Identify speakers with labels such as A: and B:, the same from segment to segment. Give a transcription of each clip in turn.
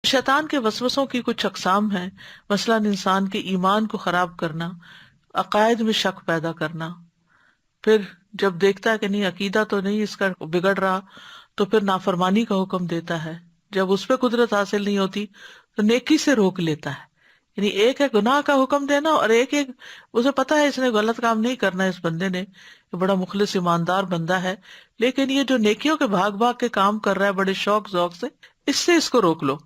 A: شیطان کے وسوسوں کی کچھ اقسام ہیں، مثلاً انسان کے ایمان کو خراب کرنا، عقائد میں شک پیدا کرنا، پھر جب دیکھتا ہے کہ نہیں عقیدہ تو نہیں اس کا بگڑ رہا تو پھر نافرمانی کا حکم دیتا ہے، جب اس پہ قدرت حاصل نہیں ہوتی تو نیکی سے روک لیتا ہے. یعنی ایک ہے گناہ کا حکم دینا، اور ایک اسے پتا ہے اس نے غلط کام نہیں کرنا، اس بندے نے یہ بڑا مخلص ایماندار بندہ ہے، لیکن یہ جو نیکیوں کے بھاگ بھاگ کے کام کر رہا ہے بڑے شوق ذوق سے اس کو روک لو.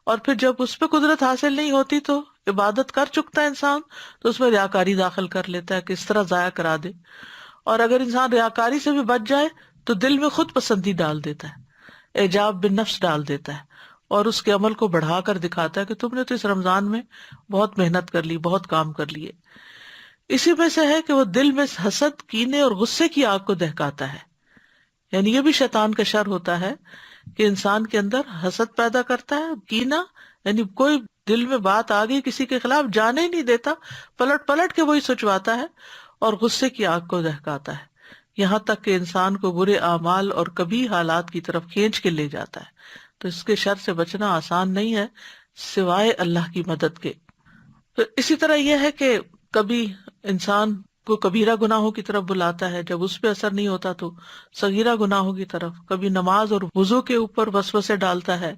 A: اور پھر جب اس پہ قدرت حاصل نہیں ہوتی تو عبادت کر چکتا ہے انسان تو اس میں ریاکاری داخل کر لیتا ہے کہ اس طرح ضائع کرا دے. اور اگر انسان ریاکاری سے بھی بچ جائے تو دل میں خود پسندی ڈال دیتا ہے، اعجاب بالنفس ڈال دیتا ہے، اور اس کے عمل کو بڑھا کر دکھاتا ہے کہ تم نے تو اس رمضان میں بہت محنت کر لی، بہت کام کر لیے. اسی میں سے ہے کہ وہ دل میں حسد، کینے اور غصے کی آگ کو دہکاتا ہے. یعنی یہ بھی شیطان کا شر ہوتا ہے کہ انسان کے اندر حسد پیدا کرتا ہے، کینا یعنی کوئی دل میں بات آ گئی کسی کے خلاف جانے ہی نہیں دیتا، پلٹ پلٹ کے وہی سوچواتا ہے، اور غصے کی آگ کو دہکاتا ہے، یہاں تک کہ انسان کو برے اعمال اور کبھی حالات کی طرف کھینچ کے لے جاتا ہے. تو اس کے شر سے بچنا آسان نہیں ہے سوائے اللہ کی مدد کے. تو اسی طرح یہ ہے کہ کبھی انسان کو کبیرہ گناہوں کی طرف بلاتا ہے، جب اس پہ اثر نہیں ہوتا تو صغیرہ گناہوں کی طرف. کبھی نماز اور وضو کے اوپر وسوسے ڈالتا ہے.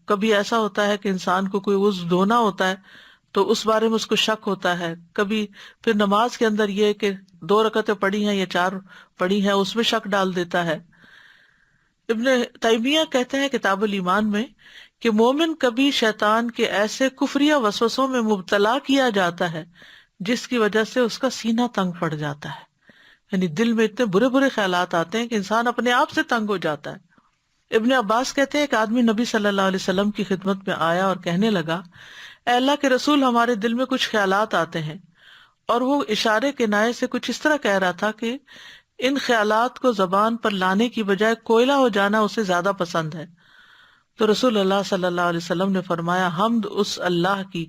A: کبھی ایسا ہوتا ہے کہ انسان کو کوئی عضو دھونا ہوتا ہے تو اس بارے میں اس کو شک ہوتا ہے. کبھی پھر نماز کے اندر یہ کہ 2 رکعتیں پڑھی ہیں یا 4 پڑھی ہیں اس میں شک ڈال دیتا ہے. ابن تیمیہ کہتے ہیں کتاب الایمان میں کہ مومن کبھی شیطان کے ایسے کفریہ وسوسوں میں مبتلا کیا جاتا ہے جس کی وجہ سے اس کا سینہ تنگ پڑ جاتا ہے. یعنی دل میں اتنے برے برے خیالات آتے ہیں کہ انسان اپنے آپ سے تنگ ہو جاتا ہے. ابن عباس کہتے ہیں کہ آدمی نبی صلی اللہ علیہ وسلم کی خدمت میں آیا اور کہنے لگا، اے اللہ کے رسول، ہمارے دل میں کچھ خیالات آتے ہیں. اور وہ اشارے کنائے سے کچھ اس طرح کہہ رہا تھا کہ ان خیالات کو زبان پر لانے کی بجائے کوئلہ ہو جانا اسے زیادہ پسند ہے. تو رسول اللہ صلی اللہ علیہ وسلم نے فرمایا، حمد اس اللہ کی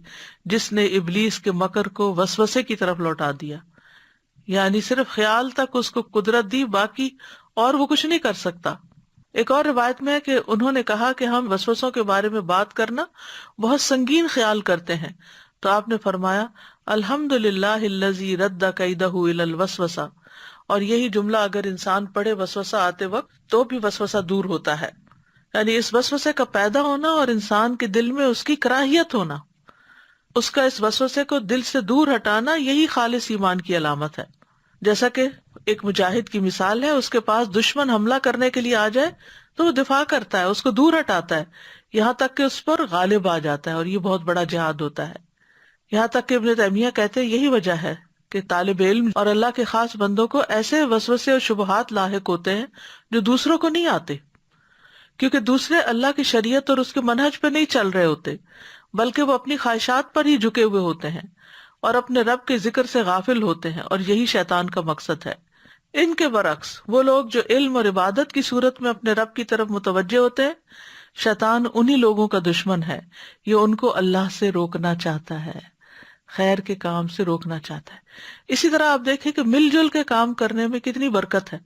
A: جس نے ابلیس کے مکر کو وسوسے کی طرف لوٹا دیا. یعنی صرف خیال تک اس کو قدرت دی، باقی اور وہ کچھ نہیں کر سکتا. ایک اور روایت میں ہے کہ انہوں نے کہا کہ ہم وسوسوں کے بارے میں بات کرنا بہت سنگین خیال کرتے ہیں. تو آپ نے فرمایا، الحمد للہ الذی رد کیدہ الی الوسوسہ. اور یہی جملہ اگر انسان پڑھے وسوسہ آتے وقت تو بھی وسوسہ دور ہوتا ہے. یعنی اس وسوسے کا پیدا ہونا اور انسان کے دل میں اس کی کراہیت ہونا، اس کا اس وسوسے کو دل سے دور ہٹانا، یہی خالص ایمان کی علامت ہے. جیسا کہ ایک مجاہد کی مثال ہے، اس کے پاس دشمن حملہ کرنے کے لیے آ جائے تو وہ دفاع کرتا ہے، اس کو دور ہٹاتا ہے یہاں تک کہ اس پر غالب آ جاتا ہے، اور یہ بہت بڑا جہاد ہوتا ہے. یہاں تک کہ ابن تیمیہ کہتے ہیں یہی وجہ ہے کہ طالب علم اور اللہ کے خاص بندوں کو ایسے وسوسے اور شبہات لاحق ہوتے ہیں جو دوسروں کو نہیں آتے، کیونکہ دوسرے اللہ کی شریعت اور اس کے منہج پہ نہیں چل رہے ہوتے، بلکہ وہ اپنی خواہشات پر ہی جھکے ہوئے ہوتے ہیں اور اپنے رب کے ذکر سے غافل ہوتے ہیں، اور یہی شیطان کا مقصد ہے. ان کے برعکس وہ لوگ جو علم اور عبادت کی صورت میں اپنے رب کی طرف متوجہ ہوتے ہیں، شیطان انہی لوگوں کا دشمن ہے. یہ ان کو اللہ سے روکنا چاہتا ہے، خیر کے کام سے روکنا چاہتا ہے. اسی طرح آپ دیکھیں کہ مل جل کے کام کرنے میں کتنی برکت ہے،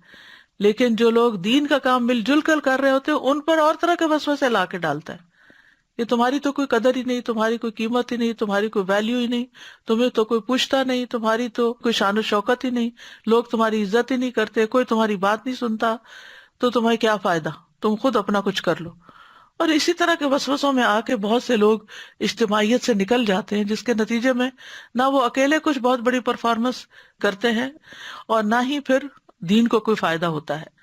A: لیکن جو لوگ دین کا کام مل جل کر کر رہے ہوتے ہیں ان پر اور طرح کے وسوسے لا کے ڈالتا ہے. یہ تمہاری تو کوئی قدر ہی نہیں، تمہاری کوئی قیمت ہی نہیں، تمہاری کوئی ویلیو ہی نہیں، تمہیں تو کوئی پوچھتا نہیں، تمہاری تو کوئی شان و شوکت ہی نہیں، لوگ تمہاری عزت ہی نہیں کرتے، کوئی تمہاری بات نہیں سنتا، تو تمہیں کیا فائدہ، تم خود اپنا کچھ کر لو. اور اسی طرح کے وسوسوں میں آ کے بہت سے لوگ اجتماعیت سے نکل جاتے ہیں، جس کے نتیجے میں نہ وہ اکیلے کچھ بہت بڑی پرفارمنس کرتے ہیں اور نہ ہی پھر دین کو کوئی فائدہ ہوتا ہے.